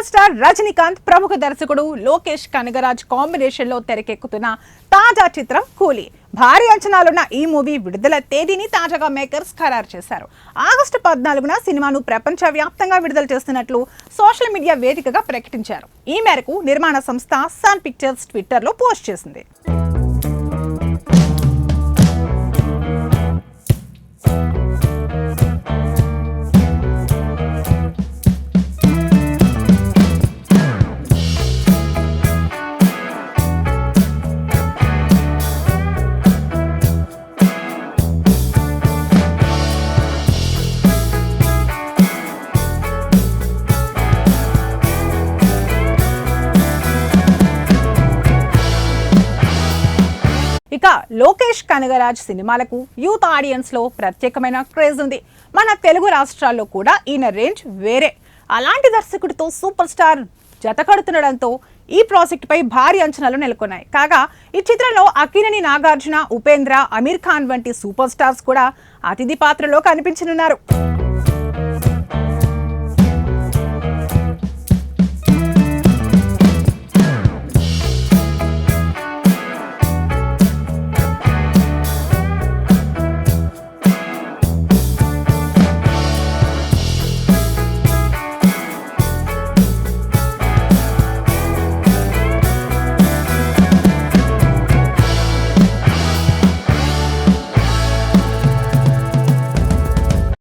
Super star Rajinikanth ప్రముఖ దర్శకుడు Lokesh Kanagaraj combination లో తెరకెక్కుతున్న తాజా చిత్రం కూలీ. భారీ అంచనాలున్న ఈ మూవీ విడుదల తేదీని తాజాగా మేకర్స్ ఖరారు చేశారు. ఆగస్టు 14న సినిమాను ప్రపంచ వ్యాప్తంగా విడుదల చేస్తున్నట్లు సోషల్ మీడియా వేదికగా ప్రకటించారు. ఈ మేరకు నిర్మాణ సంస్థ సన్ పిక్చర్స్ ట్విట్టర్లో పోస్ట్ చేసింది. ఇక లోకేష్ కనగరాజ్ సినిమాలకు యూత్ ఆడియన్స్ లో ప్రత్యేకమైన క్రేజ్ ఉంది. మన తెలుగు రాష్ట్రాల్లో కూడా ఈయన రేంజ్ వేరే. అలాంటి దర్శకుడితో సూపర్ స్టార్ జతకడుతుండడంతో ఈ ప్రాజెక్ట్ పై భారీ అంచనాలు నెలకొన్నాయి. కాగా ఈ చిత్రంలో అక్కినేని నాగార్జున, ఉపేంద్ర, అమీర్ ఖాన్ వంటి సూపర్ స్టార్స్ కూడా అతిథి పాత్రలో కనిపించనున్నారు.